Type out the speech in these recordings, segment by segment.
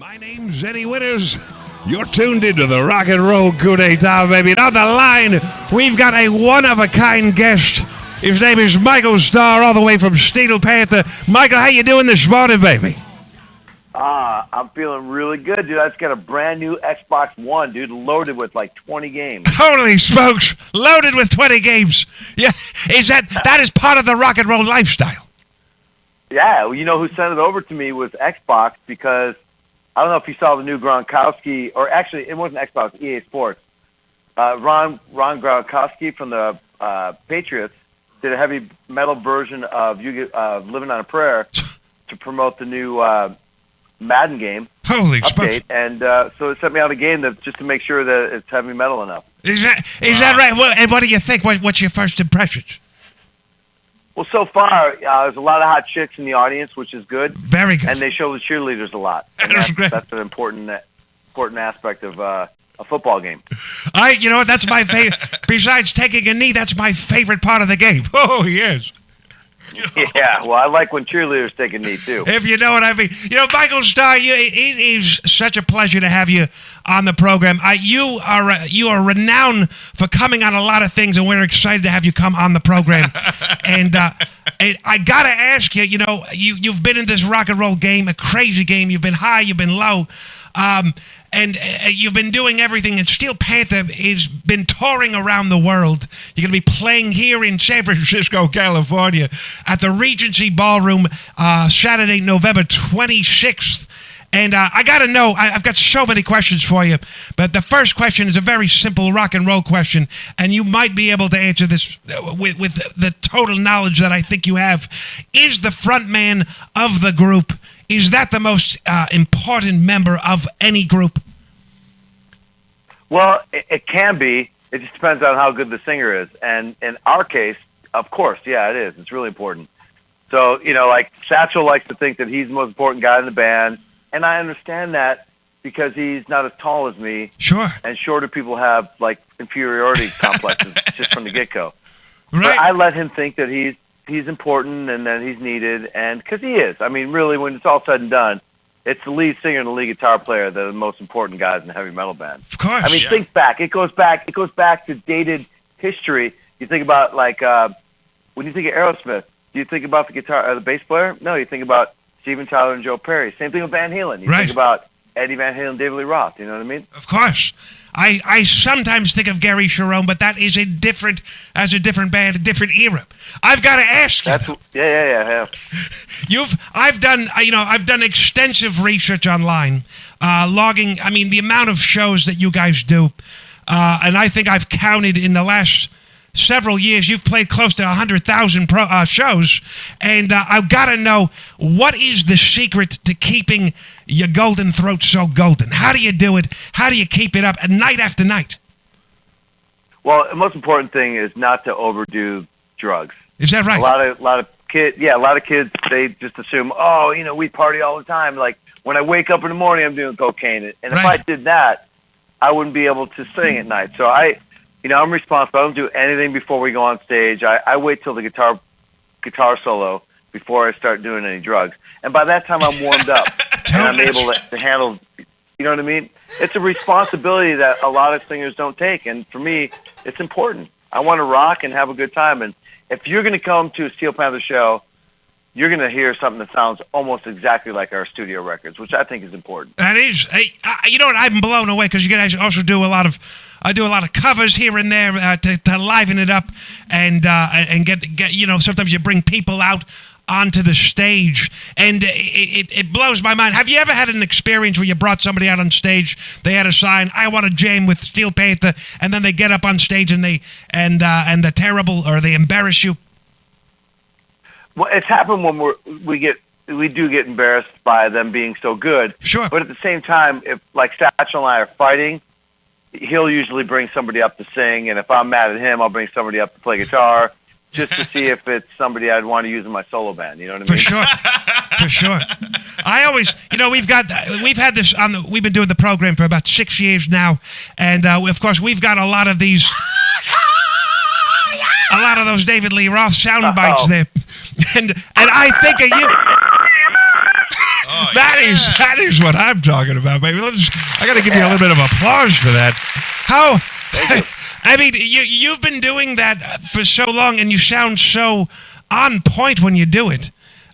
My name's Eddie Winters. You're tuned into the rock and roll coup d'etat, baby. And on the line, we've got a one-of-a-kind guest. His name is Michael Starr, all the way from Steel Panther. Michael, how you doing this morning, baby? I'm feeling really good, dude. I just got a brand new Xbox One, dude, loaded with like 20 games. Holy smokes, loaded with 20 games. Yeah, that is part of the rock and roll lifestyle. Yeah, well, you know who sent it over to me was Xbox, because I don't know if you saw the new Gronkowski, or actually it wasn't Xbox, EA Sports. Ron Gronkowski from the Patriots did a heavy metal version of Living on a Prayer to promote the new Madden game. Holy update, and so it sent me out a game just to make sure that it's heavy metal enough. Is that right? Well, and what do you think? What's your first impressions? Well, so far, there's a lot of hot chicks in the audience, which is good. Very good. And they show the cheerleaders a lot. And that's an important aspect of a football game. You know what? That's my favorite. Besides taking a knee, that's my favorite part of the game. Oh, yes. Yeah, well, I like when cheerleaders take a knee, too. If you know what I mean. You know, Michael Starr, it is such a pleasure to have you on the program. You are renowned for coming on a lot of things, and we're excited to have you come on the program. and I got to ask you, you know, you've been in this rock and roll game, a crazy game. You've been high, you've been low. And you've been doing everything, and Steel Panther has been touring around the world. You're going to be playing here in San Francisco, California, at the Regency Ballroom Saturday, November 26th. And I got to know, I've got so many questions for you, but the first question is a very simple rock and roll question, and you might be able to answer this with the total knowledge that I think you have. Is the frontman of the group, is that the most important member of any group? Well, it can be. It just depends on how good the singer is. And in our case, of course, yeah, it is. It's really important. So, you know, like Satchel likes to think that he's the most important guy in the band, and I understand that because he's not as tall as me. Sure. And shorter people have, like, inferiority complexes just from the get-go. Right. But I let him think that he's important and that he's needed, and because he is. I mean, really, when it's all said and done, it's the lead singer and the lead guitar player that are the most important guys in a heavy metal band. Of course. I mean, think back. It goes back to dated history. You think about, like, when you think of Aerosmith, do you think about the bass player? No, you think about Steven Tyler and Joe Perry. Same thing with Van Halen. You think about Eddie Van Halen and David Lee Roth. You know what I mean? Of course. I sometimes think of Gary Cherone, but that is a different band, a different era. I've got to ask you. Yeah. I've done extensive research online, logging. I mean, the amount of shows that you guys do, and I think I've counted in the last several years, you've played close to 100,000 shows, and I've got to know, what is the secret to keeping your golden throat so golden? How do you do it? How do you keep it up night after night? Well, the most important thing is not to overdo drugs. Is that right? A lot of kids, they just assume, oh, you know, we party all the time. Like, when I wake up in the morning, I'm doing cocaine. And if I did that, I wouldn't be able to sing at night. So I'm responsible. I don't do anything before we go on stage. I wait till the guitar solo before I start doing any drugs. And by that time, I'm warmed up and I'm able to handle. You know what I mean? It's a responsibility that a lot of singers don't take, and for me, it's important. I want to rock and have a good time. And if you're going to come to a Steel Panther show, you're going to hear something that sounds almost exactly like our studio records, which I think is important. That is. You know what? I'm blown away because you guys also do a lot of. I do a lot of covers here and there to liven it up and get you know, sometimes you bring people out onto the stage, and it blows my mind. Have you ever had an experience where you brought somebody out on stage, they had a sign, I want to jam with Steel Panther, and then they get up on stage and they're terrible, or they embarrass you? Well, it's happened when we do get embarrassed by them being so good. Sure. But at the same time, if like Satchel and I are fighting, he'll usually bring somebody up to sing, and if I'm mad at him, I'll bring somebody up to play guitar, just to see if it's somebody I'd want to use in my solo band. You know what I mean? For sure. I always, you know, we've had this we've been doing the program for about 6 years now, and of course we've got a lot of those David Lee Roth sound bites there, and I think of you. That is what I'm talking about, baby. I got to give you a little bit of applause for that. How? I mean, you've been doing that for so long, and you sound so on point when you do it.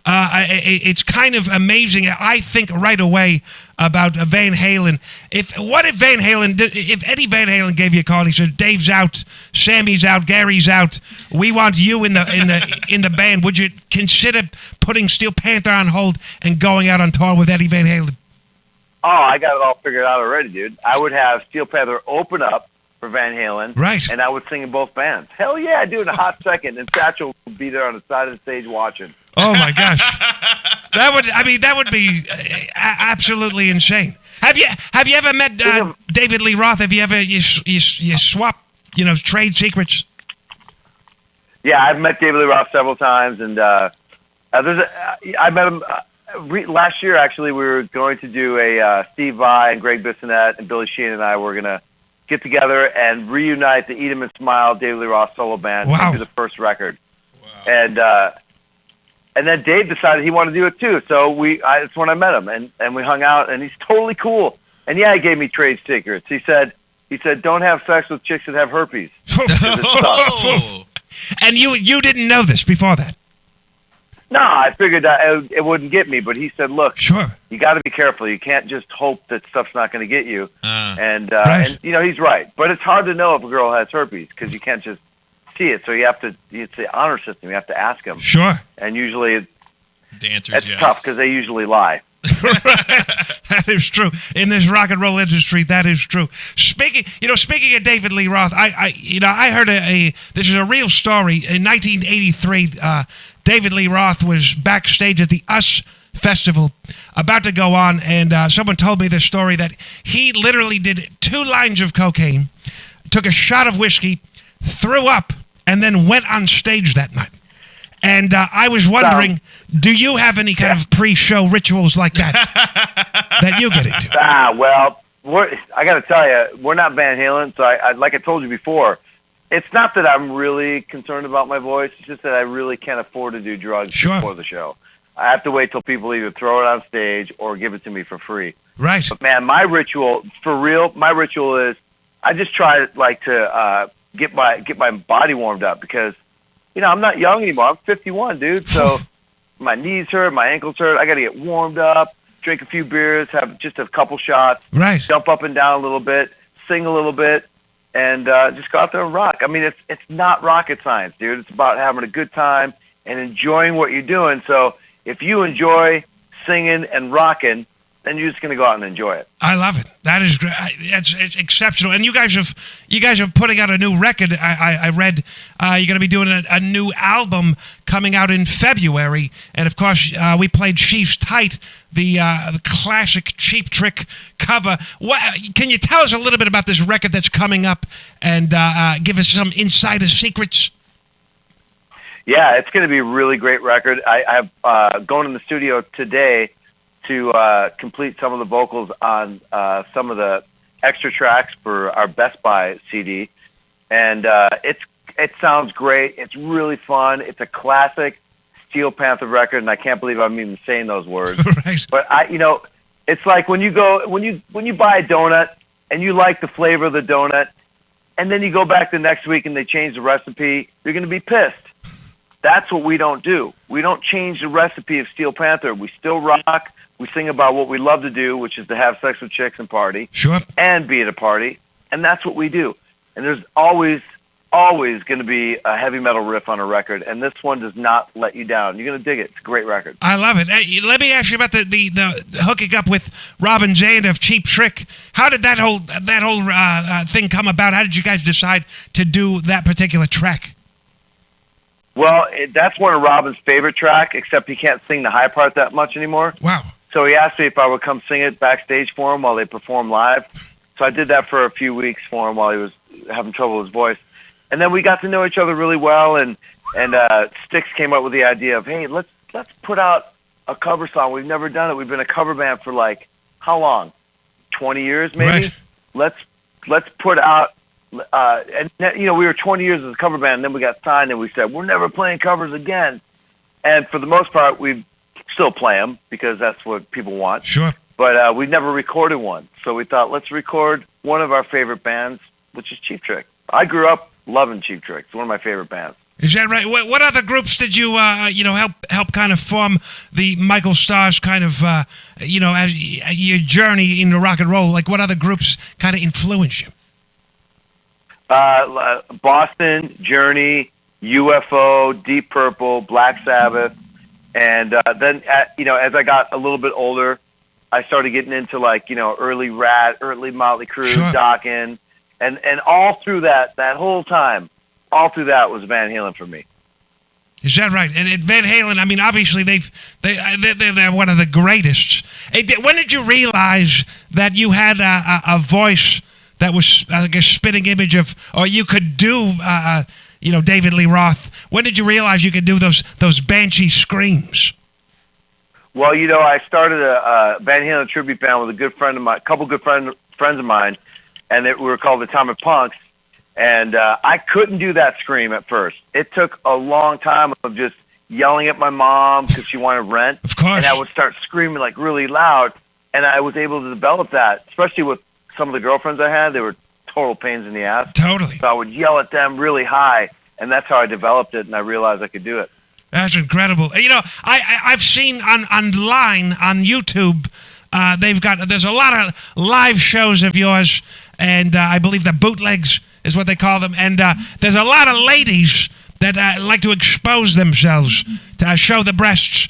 It's kind of amazing. I think right away about Van Halen. If Eddie Van Halen gave you a call and he said, "Dave's out, Sammy's out, Gary's out. We want you in the band," would you consider putting Steel Panther on hold and going out on tour with Eddie Van Halen? Oh, I got it all figured out already, dude. I would have Steel Panther open up for Van Halen, right? And I would sing in both bands. Hell yeah, I'd do it in a hot second. And Satchel would be there on the side of the stage watching. Oh my gosh, that would be absolutely insane. Have you ever met David Lee Roth? Have you ever you swap trade secrets? Yeah, I've met David Lee Roth several times, and I met him last year. Actually, we were going to do a Steve Vai and Greg Bissonette and Billy Sheehan and I were gonna get together and reunite the Eat 'Em and Smile David Lee Roth solo band to do the first record. Wow. And then Dave decided he wanted to do it too. So that's when I met him, and we hung out, and he's totally cool. And yeah, he gave me trade secrets. He said, "Don't have sex with chicks that have herpes." And you didn't know this before that? No, I figured it wouldn't get me, but he said, "Look, sure, you got to be careful. You can't just hope that stuff's not going to get you." Right. And he's right. But it's hard to know if a girl has herpes because you can't just see it. So it's the honor system. You have to ask them. Sure. And usually the answer is yes. It's tough because they usually lie. That is true. In this rock and roll industry, that is true. Speaking of David Lee Roth, I heard this is a real story. In 1983, David Lee Roth was backstage at the US Festival, about to go on, and someone told me this story that he literally did 2 lines of cocaine, took a shot of whiskey, threw up, and then went on stage that night. And I was wondering, do you have any kind of pre-show rituals like that that you get into? Well, I got to tell you, we're not Van Halen, so I like I told you before, it's not that I'm really concerned about my voice. It's just that I really can't afford to do drugs before the show. I have to wait till people either throw it on stage or give it to me for free. Right. But man, my ritual, for real, is I just try to get my body warmed up because, I'm not young anymore. I'm 51, dude. So my knees hurt, my ankles hurt. I got to get warmed up, drink a few beers, have just a couple shots, right? Jump up and down a little bit, sing a little bit, and just go out there and rock. I mean, it's not rocket science, dude. It's about having a good time and enjoying what you're doing. So if you enjoy singing and rocking, then you're just going to go out and enjoy it. I love it. That is great. It's exceptional. And you guys are putting out a new record. I read you're going to be doing a new album coming out in February. And of course, we played Chief's Tight, the classic Cheap Trick cover. Can you tell us a little bit about this record that's coming up and give us some insider secrets? Yeah, it's going to be a really great record. I have going in the studio today to complete some of the vocals on some of the extra tracks for our Best Buy CD. And it sounds great. It's really fun. It's a classic Steel Panther record, and I can't believe I'm even saying those words. Right. But it's like when you buy a donut and you like the flavor of the donut, and then you go back the next week and they change the recipe, you're going to be pissed. That's what we don't do. We don't change the recipe of Steel Panther. We still rock. We sing about what we love to do, which is to have sex with chicks and party. Sure. And be at a party. And that's what we do. And there's always going to be a heavy metal riff on a record, and this one does not let you down. You're going to dig it. It's a great record. I love it. Hey, let me ask you about the hooking up with Robin Zander of Cheap Trick. How did that whole thing come about? How did you guys decide to do that particular track? Well, that's one of Robin's favorite tracks, except he can't sing the high part that much anymore. Wow. So he asked me if I would come sing it backstage for him while they perform live. So I did that for a few weeks for him while he was having trouble with his voice. And then we got to know each other really well, and Styx came up with the idea of, hey, let's put out a cover song. We've never done it. We've been a cover band for like how long? 20 years maybe? Right. Let's put out and we were 20 years as a cover band, and then we got signed, and we said we're never playing covers again. And for the most part, we've still play them because that's what people want. Sure. But we never recorded one. So we thought, let's record one of our favorite bands, which is Cheap Trick. I grew up loving Cheap Trick. It's one of my favorite bands. Is that right? What other groups did you, help kind of form the Michael Starr's kind of, as your journey into rock and roll? Like, what other groups kind of influenced you? Boston, Journey, UFO, Deep Purple, Black Sabbath. And then, as I got a little bit older, I started getting into, early Rat, early Motley Crue, Sure. Dokken. And all through that whole time, all through that was Van Halen for me. Is that right? And Van Halen, I mean, obviously they're one of the greatest. When did you realize that you had a voice that was like a spitting image of, or you could do, David Lee Roth? When did you realize you could do those banshee screams? Well, I started a Van Halen tribute band with a good friend of mine, a couple good friends of mine, and we were called the Atomic Punks. And I couldn't do that scream at first. It took a long time of just yelling at my mom because she wanted rent. Of course. And I would start screaming like really loud. And I was able to develop that, especially with some of the girlfriends I had. They were total pains in the ass. Totally. So I would yell at them really high. And that's how I developed it. And I realized I could do it. That's incredible. I've seen online on YouTube, there's a lot of live shows of yours, and I believe the bootlegs is what they call them. And there's a lot of ladies that like to expose themselves, to show the breasts,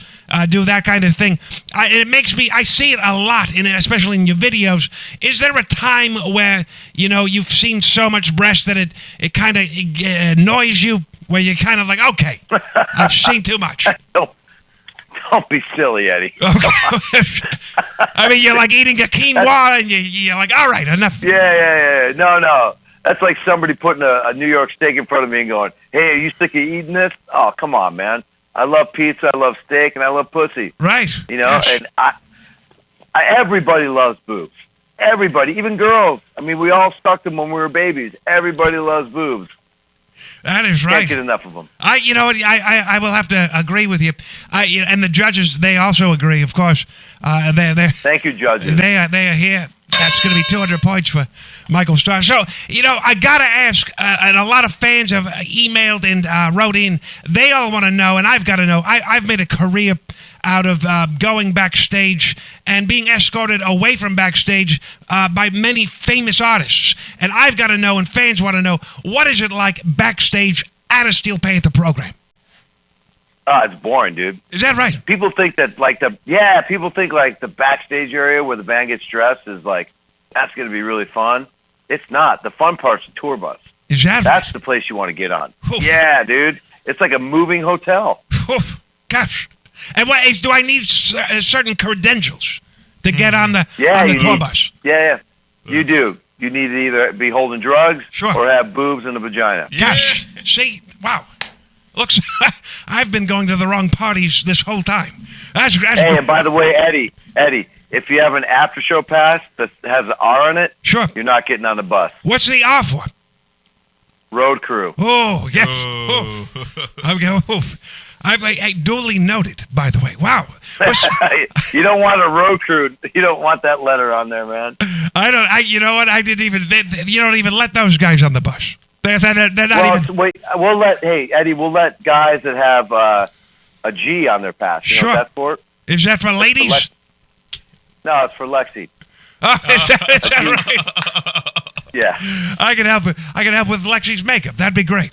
do that kind of thing. It makes me, I see it a lot, especially in your videos. Is there a time where, you've seen so much breast that it kind of annoys you, where you're kind of like, okay, I've seen too much? Don't be silly, Eddie. I mean, you're like eating a quinoa, and you're like, all right, enough. Yeah. No. That's like somebody putting a New York steak in front of me and going, hey, are you sick of eating this? Oh, come on, man. I love pizza, I love steak, and I love pussy. Right. Yes. And everybody loves boobs. Everybody, even girls. I mean, we all sucked them when we were babies. Everybody loves boobs. That is right. Can't get enough of them. I will have to agree with you. And the judges, they also agree, of course. Thank you, judges. They are here. That's going to be 200 points for Michael Starr. So, I got to ask, and a lot of fans have emailed and wrote in. They all want to know, and I've got to know. I've made a career out of going backstage and being escorted away from backstage by many famous artists. And I've got to know, and fans want to know, what is it like backstage at a Steel Panther program? It's boring, dude. Is that right? People think that people think the backstage area where the band gets dressed is that's going to be really fun. It's not. The fun part's the tour bus. Is that That's right? the place you want to get on. Oof. Yeah, dude. It's like a moving hotel. Oof. Gosh. And do I need certain credentials to get on the tour bus? Yeah. You do. You need to either be holding drugs or have boobs and a vagina. Gosh. See? Wow. Looks, I've been going to the wrong parties this whole time. That's hey, and by the way, Eddie, if you have an after-show pass that has an R on it, sure, you're not getting on the bus. What's the R for? Road crew. Oh, yes. Oh. I duly noted, by the way. Wow. You don't want a road crew. You don't want that letter on there, man. You know what? I didn't even, you don't even let those guys on the bus. They're not even. Wait, Eddie, we'll let guys that have a G on their pass. You know what that's for? Is that for ladies? No, it's for Lexi. Oh, is that right? Yeah. I can help with Lexi's makeup. That'd be great.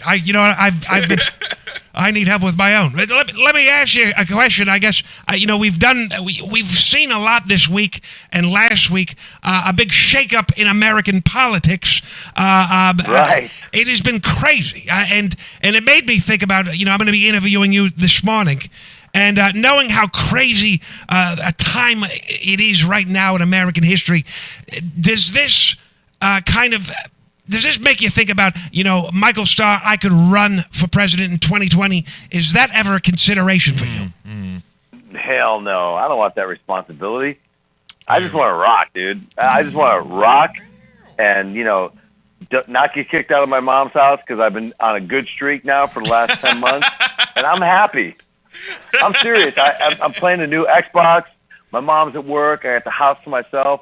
I need help with my own. Let me ask you a question. I guess we've seen a lot this week and last week. A big shakeup in American politics. Right. It has been crazy, and it made me think about. I'm going to be interviewing you this morning, and knowing how crazy a time it is right now in American history, does this does this make you think about, Michael Starr, I could run for president in 2020? Is that ever a consideration for you? Mm-hmm. Hell no. I don't want that responsibility. I just want to rock, dude. I just want to rock and, not get kicked out of my mom's house because I've been on a good streak now for the last 10 months, and I'm happy. I'm serious. I'm playing a new Xbox. My mom's at work. I got the house to myself.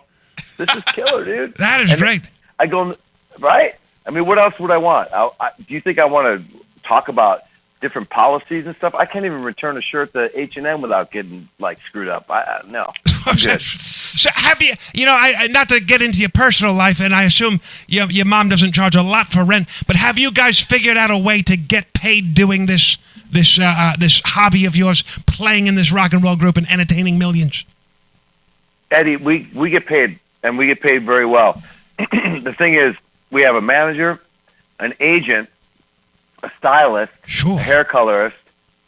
This is killer, dude. That is great. I go, right? I mean, what else would I want? Do you think I want to talk about different policies and stuff? I can't even return a shirt to H&M without getting, like, screwed up. No. I'm good. So have you, not to get into your personal life, and I assume your mom doesn't charge a lot for rent, but have you guys figured out a way to get paid doing this hobby of yours, playing in this rock and roll group and entertaining millions? Eddie, we get paid, and we get paid very well. The thing is, we have a manager, an agent, a stylist, a hair colorist,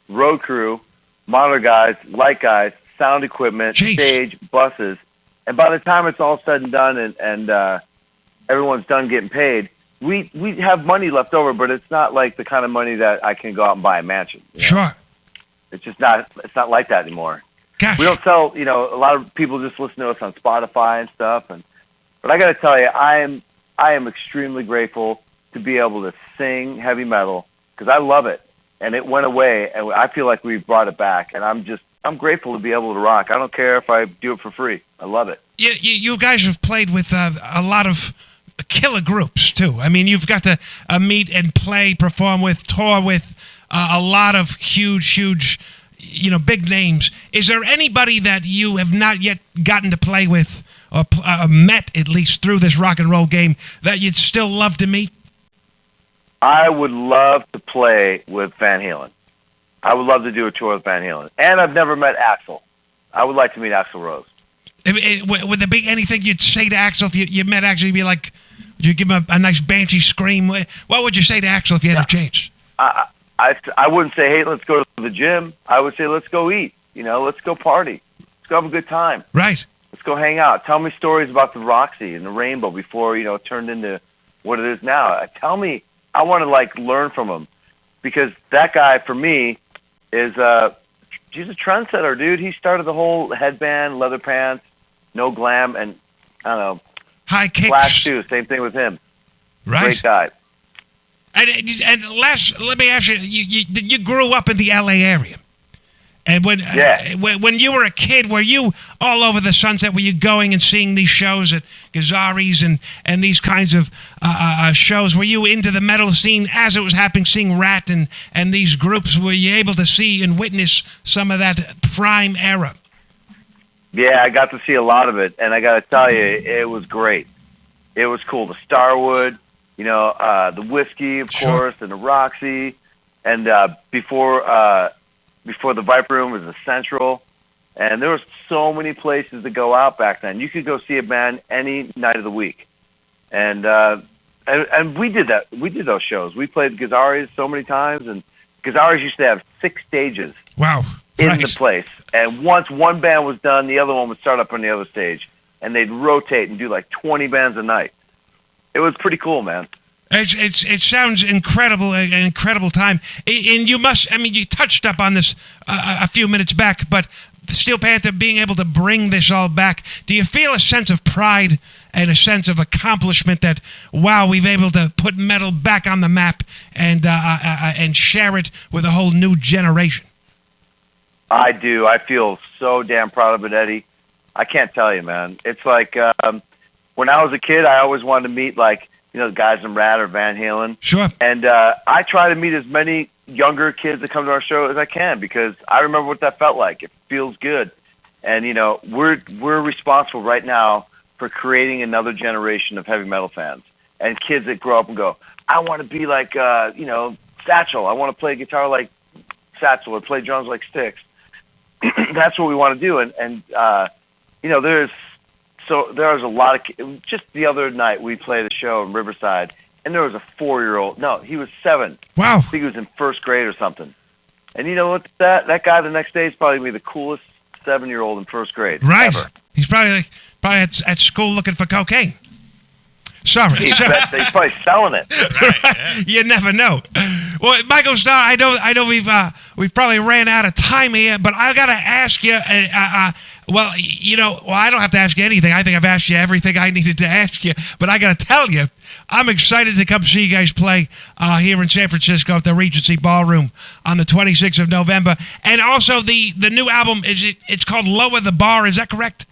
road crew, monitor guys, light guys, sound equipment, stage, buses. And by the time it's all said and done and everyone's done getting paid, we have money left over, but it's not like the kind of money that I can go out and buy a mansion. Sure. It's just not like that anymore. Gosh. We don't sell, a lot of people just listen to us on Spotify and stuff. But I got to tell you, I am extremely grateful to be able to sing heavy metal because I love it. And it went away, and I feel like we've brought it back. And I'm grateful to be able to rock. I don't care if I do it for free. I love it. You guys have played with a lot of killer groups, too. I mean, you've got to meet and play, perform with, tour with a lot of huge, big names. Is there anybody that you have not yet gotten to play with or met, at least, through this rock and roll game that you'd still love to meet? I would love to play with Van Halen. I would love to do a tour with Van Halen. And I've never met Axl. I would like to meet Axl Rose. Would there be anything you'd say to Axl if you met Axl? You'd be like, would you give him a nice banshee scream? What would you say to Axl if you had a chance? I wouldn't say, hey, let's go to the gym. I would say, let's go eat. Let's go party. Let's go have a good time. Right. Let's go hang out. Tell me stories about the Roxy and the Rainbow before, it turned into what it is now. Tell me. I want to, learn from him because that guy, for me, is he's a trendsetter, dude. He started the whole headband, leather pants, no glam, and, I don't know, high kicks. Flash, too. Same thing with him. Right. Great guy. And let me ask you, you grew up in the L.A. area. And when you were a kid, were you all over the Sunset? Were you going and seeing these shows at Gazzari's and these kinds of shows? Were you into the metal scene as it was happening, seeing Rat and these groups? Were you able to see and witness some of that prime era? Yeah, I got to see a lot of it, and I got to tell you, it was great. It was cool. The Starwood, the Whiskey, of course, and the Roxy, and before the Viper Room was the Central, and there was so many places to go out back then. You could go see a band any night of the week, and we did that. We did those shows. We played Gazzari's so many times, and Gazzari's used to have 6 stages. Wow. In the place, and once one band was done, the other one would start up on the other stage, and they'd rotate and do like 20 bands a night. It was pretty cool, man. It sounds incredible, an incredible time. And you touched up on this a few minutes back, but Steel Panther being able to bring this all back, do you feel a sense of pride and a sense of accomplishment that, wow, we've able to put metal back on the map and share it with a whole new generation? I do. I feel so damn proud of it, Eddie. I can't tell you, man. It's like when I was a kid, I always wanted to meet, the guys in Rat or Van Halen. Sure. And I try to meet as many younger kids that come to our show as I can because I remember what that felt like. It feels good. And, we're responsible right now for creating another generation of heavy metal fans and kids that grow up and go, I want to be like, Satchel. I want to play guitar like Satchel or play drums like Styx. That's what we want to do. And there's a lot of, just the other night we played a show in Riverside and there was a 4-year-old. No, he was 7. Wow. I think he was in first grade or something. And you know what? That guy the next day is probably going to be the coolest 7-year-old in first grade. Right. Ever. He's probably at school looking for cocaine. Sorry. He's probably selling it. Right, yeah. You never know. Well, Michael Starr, I know we've probably ran out of time here, but I got to ask you, Well, I don't have to ask you anything. I think I've asked you everything I needed to ask you. But I got to tell you, I'm excited to come see you guys play here in San Francisco at the Regency Ballroom on the 26th of November. And also the new album, it's called Lower the Bar. Is that correct?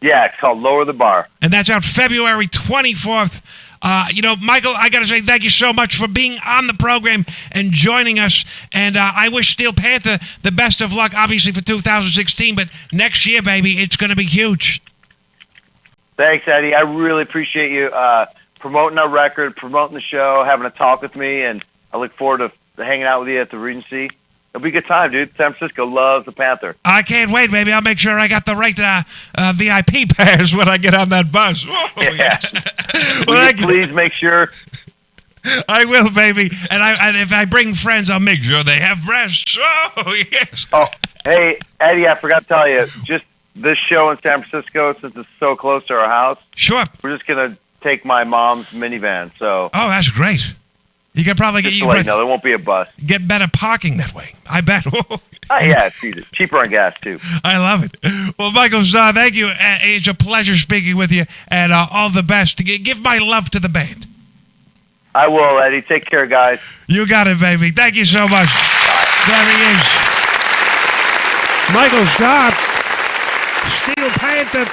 Yeah, it's called Lower the Bar. And that's out February 24th. Michael, I got to say thank you so much for being on the program and joining us. And I wish Steel Panther the best of luck, obviously, for 2016. But next year, baby, it's going to be huge. Thanks, Eddie. I really appreciate you promoting our record, promoting the show, having a talk with me. And I look forward to hanging out with you at the Regency. It'll be a good time, dude. San Francisco loves the Panther. I can't wait, baby. I'll make sure I got the right VIP pass when I get on that bus. Oh, yeah. Well, please make sure. I will, baby. And if I bring friends, I'll make sure they have breasts. Oh, yes. Oh, hey, Eddie, I forgot to tell you, just this show in San Francisco, since it's so close to our house, sure, we're just going to take my mom's minivan. So. Oh, that's great. You could probably get there won't be a bus. Get better parking that way. I bet. Yeah, it's cheaper on gas too. I love it. Well, Michael Starr, thank you. It's a pleasure speaking with you, and all the best. Give my love to the band. I will, Eddie. Take care, guys. You got it, baby. Thank you so much. There he is, Michael Starr, Steel Panther.